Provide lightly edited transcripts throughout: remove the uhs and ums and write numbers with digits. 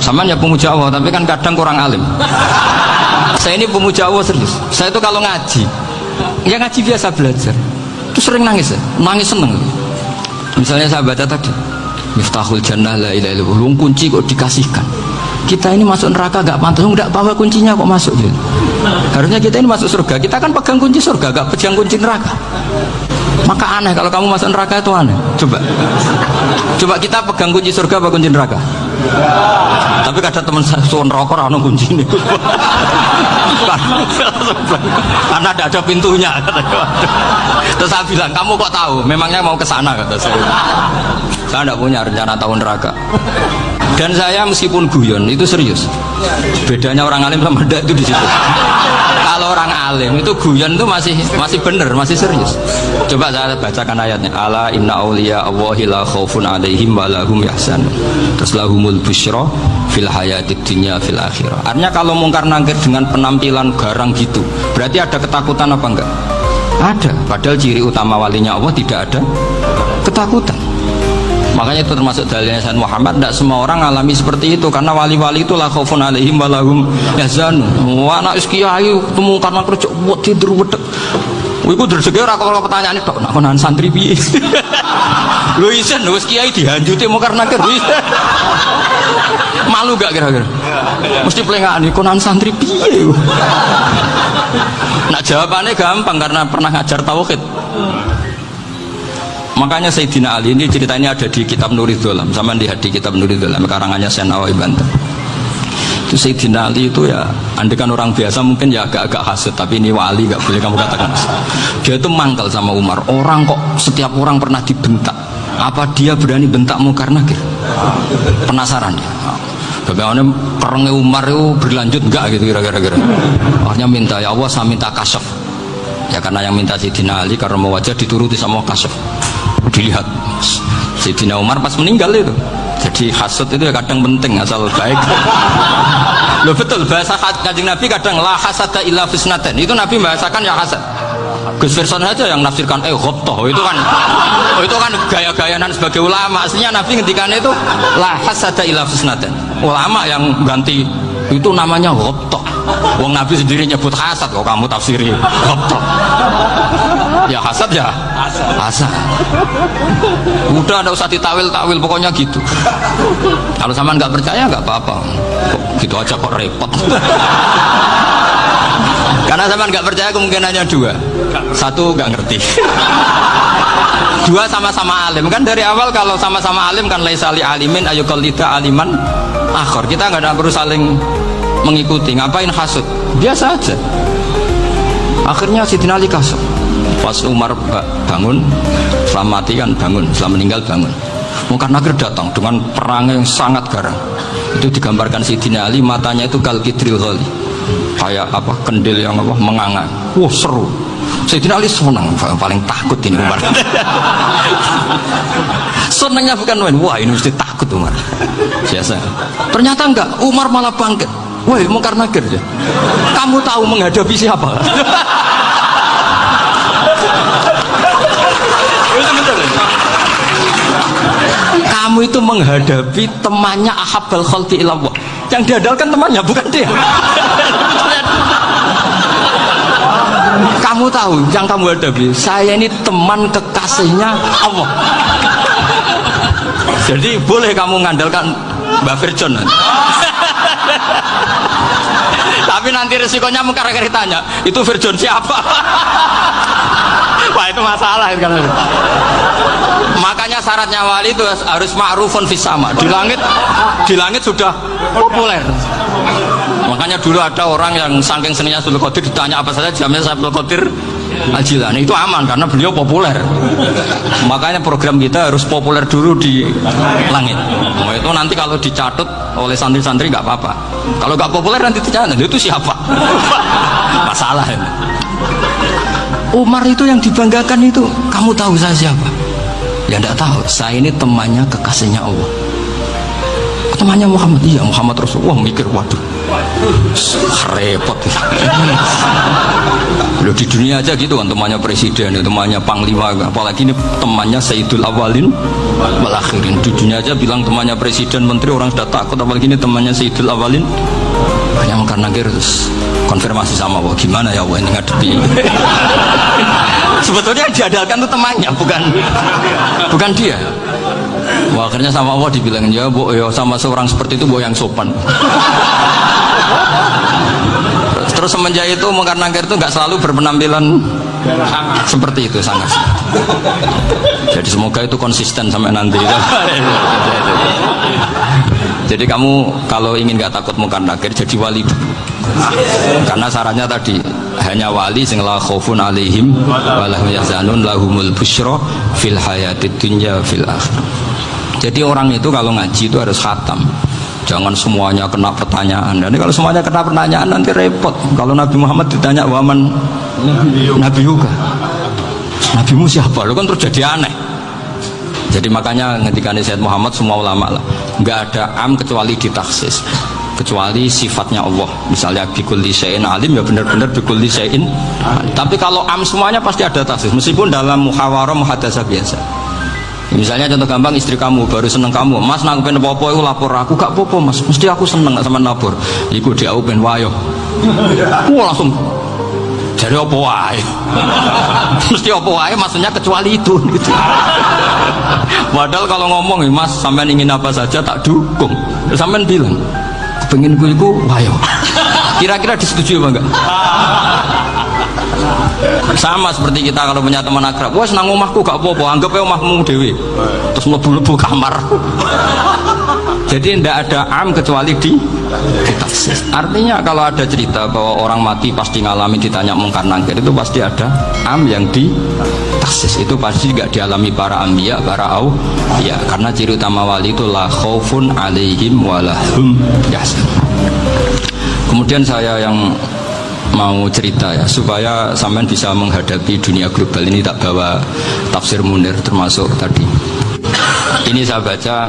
Saman ya pemuja Allah, tapi kan kadang kurang alim. Saya ini pemuja Allah serius. Saya itu kalau ngaji, ya ngaji biasa belajar, itu sering nangis ya, nangis seneng. Misalnya saya baca tadi, Miftahul Jannah la ilaha illallah, kunci kok dikasihkan. Kita ini masuk neraka gak pantas, enggak bawa kuncinya kok masuk gitu. Harusnya kita ini masuk surga, kita kan pegang kunci surga, gak pegang kunci neraka. Maka aneh kalau kamu masuk neraka itu aneh. Coba kita pegang kunci surga apa kunci neraka? Tapi kadang teman saya suun rokok anu kunci ini. Karena tidak ada pintunya. Terus saya bilang, kamu kok tahu? Memangnya mau ke sana kata saya. Saya tidak punya rencana tahu neraka. Dan saya meskipun guyon itu serius. Bedanya orang alim sama tidak itu di situ. Kalau orang alim itu guyon itu masih benar, masih serius. Coba saya bacakan ayatnya. Ala inna auliya Allahi la khaufun alaihim wa lahum yahzanun. Terus lahumul busyra fil hayatid dunya fil akhirah. Artinya kalau mungkar nangkir dengan penampilan garang gitu, berarti ada ketakutan apa enggak? Ada. Padahal ciri utama walinya Allah tidak ada ketakutan. Makanya itu termasuk dalilnya Sayyid Muhammad. Tidak semua orang alami seperti itu, karena wali-wali itu la khaufun alaihim wa lahum yahzanun. Anak kiai ketemu karena kerja buat tidur wedek. Iku rezeki ora kok pertanyaan tok nak konan santri piye. Lho isen wis kiai dihanjuti mau karena kerja. Malu gak kira-kira? Mesti pelengane konan santri piye. Nak jawabannya gampang karena pernah ngajar tauhid. Makanya Sayyidina Ali ini ceritanya ada di kitab Nurul Dholam, sama di kitab Nurul Dholam karangannya Syekh Nawawi Banten. Itu Sayyidina Ali itu ya, andekan orang biasa mungkin ya agak-agak hasut, tapi ini wali gak boleh kamu katakan hasut. Dia itu mangkal sama Umar. Orang kok setiap orang pernah dibentak, apa dia berani bentakmu karena nakir? Penasaran dia. Bagaimana kerengnya Umar itu berlanjut enggak gitu kira-kira. Akhirnya minta, ya Allah saya minta kasyaf. Ya karena yang minta Sayyidina Ali karena mau wajah dituruti sama kasyaf. Dilihat Sayyidina Umar pas meninggal itu. Jadi hasud itu ya kadang penting asal baik. Loh betul, bahasa Kanjeng Nabi kadang la hasada illa fisnaten. Itu Nabi bahasakan ya hasad. Gus Verson aja yang nafsirkan ghobtoh itu kan gaya-gayanan sebagai ulama. Aslinya Nabi ngendikan itu la hasada illa fisnaten. Ulama yang ganti itu namanya ghobtoh. Wong Nabi sendiri nyebut hasad, kok kamu tafsiri ghobtoh. Ya hasad ya hasad. Udah ada usah ditawil-tawil, pokoknya gitu. Kalau sama nggak percaya nggak apa-apa. Gitu aja kok repot. Karena sama nggak percaya kemungkinannya dua. Satu nggak ngerti. Dua sama-sama alim. Kan dari awal kalau sama-sama alim kan laisali alimin ayuqallida aliman akhor. Kita nggak perlu saling mengikuti. Ngapain hasud? Biasa aja. Akhirnya Sayyidina Ali kasut. Pas Umar bangun, setelah mati kan bangun, setelah meninggal bangun. Mungkar Nakir datang dengan perang yang sangat garang. Itu digambarkan Sayyidina Ali, matanya itu kal kidril ghali, kayak apa kendil yang apa menganga. Wah seru. Sayyidina Ali senang, paling takut ini Umar. Senangnya bukan main, wah ini mesti takut Umar. Biasa. Ternyata enggak, Umar malah bangkit. Woi Mungkar Nakir, kamu tahu menghadapi siapa? Kamu itu menghadapi temannya ahabbal khalqi ilallah. Yang diandalkan temannya bukan dia. Kamu tahu yang kamu hadapi, saya ini teman kekasihnya Allah. Jadi boleh kamu mengandalkan Mbak Firjon. Tapi nanti resikonya Mungkar Nakir tanya, itu Firjon siapa? Wah itu masalah kan. Makanya syaratnya wali itu harus ma'rufun fis sama. Di langit sudah populer. Makanya dulu ada orang yang saking seninya Abdul Qadir ditanya apa saja jamnya Abdul Qadir Al-Jilani, itu aman karena beliau populer. Makanya program kita harus populer dulu di langit. Itu nanti kalau dicatut oleh santri-santri nggak apa-apa. Kalau nggak populer nanti ditanya itu siapa? Masalah ini. Umar itu yang dibanggakan itu, kamu tahu saya siapa? Ya enggak tahu, saya ini temannya kekasihnya Allah. temannya Muhammad. Iya, Muhammad Rasulullah. Mikir, waduh, repot. Loh, di dunia aja gitu kan, temannya presiden, temannya panglima, apalagi ini temannya Sayyidul Awalin wal Akhirin. Di dunia aja bilang temannya presiden, menteri, orang sudah takut, apalagi ini temannya Sayyidul Awalin. Hanya karena terus konfirmasi sama Allah, gimana ya Allah ini ngadepi. Sebetulnya yang diadalkan itu temannya, bukan dia. Wah, akhirnya sama Allah dibilang, ya bu, ya sama seorang seperti itu bu yang sopan. Terus semenjak itu Mungkar Nakir itu nggak selalu berpenampilan seperti itu, sangat. Jadi semoga itu konsisten sampai nanti. Jadi kamu kalau ingin nggak takut Mungkar Nakir, jadi wali dulu. Karena syaratnya tadi hanya wali sing la khaufun alaihim wa lahum yahzanun lahumul busyra fil hayatid dunya fil akhirah. Jadi orang itu kalau ngaji itu harus khatam. Jangan semuanya kena pertanyaan. Dan kalau semuanya kena pertanyaan nanti repot. Kalau Nabi Muhammad ditanya waman Nabi juga. Nabimu siapa? Lu kan terus jadi aneh. Jadi makanya ketika Sayyid Muhammad semua ulama lah, nggak ada am kecuali ditaksis, kecuali sifatnya Allah. Misalnya bikulli syai'in alim, ya benar-benar bikulli syai'in. Tapi kalau am semuanya pasti ada taksis, meskipun dalam muhawarah muhadasah biasa. Misalnya contoh gampang, istri kamu baru seneng kamu, mas nak pengen apa-apa itu lapor aku, gak apa-apa mas, mesti aku seneng sama lapor. Iku dia pengen wayo, langsung jadi apa wae. Mesti apa wae maksudnya kecuali itu gitu. Padahal kalau ngomong mas sampean ingin apa saja tak dukung, sampean bilang pengen gue iku wayo. Kira-kira disetujui apa enggak? Sama seperti kita kalau punya teman akrab, wah senang omahku gak apa-apa, anggap aja omahmu dewi, terus mlebu-mlebu kamar. Jadi tidak ada am kecuali di taksis. Artinya kalau ada cerita bahwa orang mati pasti ngalami ditanya Mungkar Nakir, itu pasti ada am yang di taksis. Itu pasti tidak dialami para anbiya, para auliya. Karena ciri utama wali itu la khaufun alaihim walahum yahzanun. Kemudian saya yang mau cerita ya, supaya sampean bisa menghadapi dunia global ini, tak bawa tafsir Munir termasuk tadi. Ini saya baca,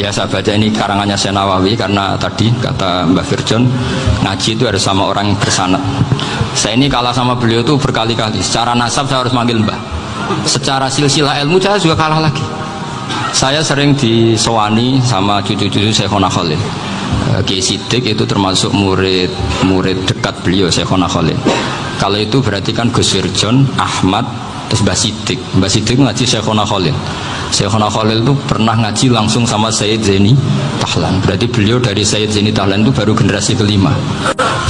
ya saya baca ini karangannya Syekh Nawawi, karena tadi kata Mbah Firjon ngaji itu harus sama orang yang bersanad. Saya ini kalah sama beliau itu berkali-kali. Secara nasab saya harus manggil Mbah, secara silsilah ilmu saya juga kalah lagi. Saya sering disowani sama cucu-cucu Syekhona Khalil. Kiai Siddiq itu termasuk murid dekat beliau, Syekhona Khalil. Kalau itu berarti kan Gus Firjon, Ahmad, terus Mbah Siddiq. Mbah Siddiq ngaji Syekhona Khalil. Syekhona Khalil itu pernah ngaji langsung sama Sayyid Zaini Tahlan. Berarti beliau dari Sayyid Zaini Tahlan itu baru generasi kelima.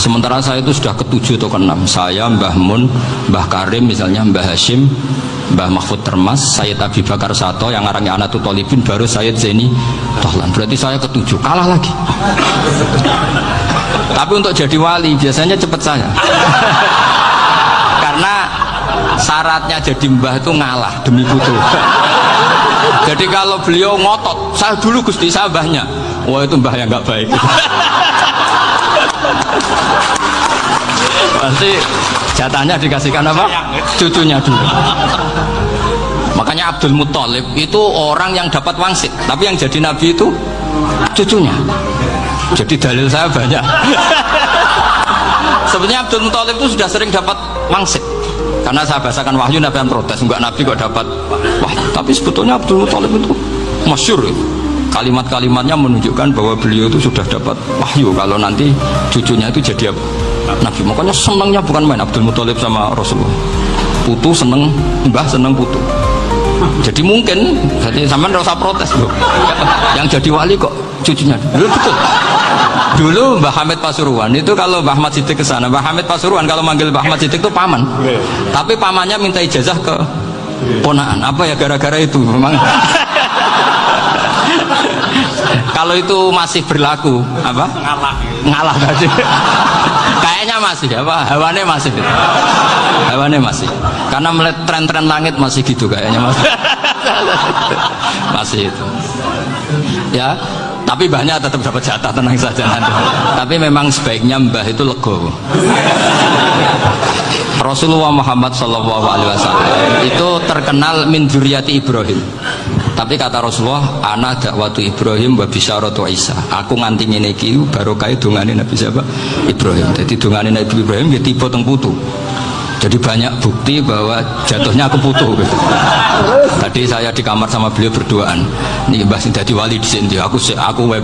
Sementara saya itu sudah ke-7 atau ke-6. Saya, Mbah Mun, Mbah Karim misalnya, Mbah Hashim, Mbah Mahfud Termas, Sayyid Abi Bakar Sato yang ngarangnya Anatul Thalibin, baru Sayyid Zaini Tahlan. Berarti saya ke-7, kalah lagi. Tapi untuk jadi wali biasanya cepat saya. Karena syaratnya jadi mbah itu ngalah demi putu. Jadi kalau beliau ngotot, saya dulu Gusti, saya mbahnya, wah itu mbah yang nggak baik. Pasti jatahnya dikasihkan apa? Cucunya dulu. Makanya Abdul Muthalib itu orang yang dapat wangsit, tapi yang jadi nabi itu cucunya. Jadi dalil saya banyak. Sebenarnya Abdul Muthalib itu sudah sering dapat wangsit, karena saya bahasakan wahyu, Nabi yang protes, enggak nabi kok dapat wahyu. Tapi sebetulnya Abdul Muthalib itu masyhur, kalimat-kalimatnya menunjukkan bahwa beliau itu sudah dapat wahyu kalau nanti cucunya itu jadi nabi. Makanya senangnya bukan main Abdul Muthalib sama Rasulullah. Putu seneng mbah, seneng putu. Jadi mungkin jadi sampean ora usah protes loh. Yang jadi wali kok cucunya. Dulu betul. Dulu Mbah Hamid Pasuruan itu kalau Mbah Ahmad Siddiq ke sana, Mbah Hamid Pasuruan kalau manggil Mbah Ahmad Siddiq itu paman. Tapi pamannya minta ijazah ke ponakan. Apa ya gara-gara itu memang. Kalau itu masih berlaku apa? Ngalah tadi. Kayaknya masih apa? Hawane masih. Karena melihat tren-tren langit masih gitu kayaknya masih. Masih itu. Ya, tapi mbahnya tetap dapat jatah, tenang saja nanti. Tapi memang sebaiknya mbah itu legowo. Rasulullah Muhammad SAW itu terkenal min dzurriyyati Ibrahim. Tapi kata Rasulullah, ana dakwatu Ibrahim wa bisyaratu Isa. Aku nganti ngene iki barokah dongane Nabi siapa? Ibrahim. Jadi dongane Nabi Ibrahim ya tiba teng putu. Jadi banyak bukti bahwa jatuhnya aku putu gitu. Tadi saya di kamar sama beliau berduaan. Nih Mbah sing dadi wali di sini, aku wae.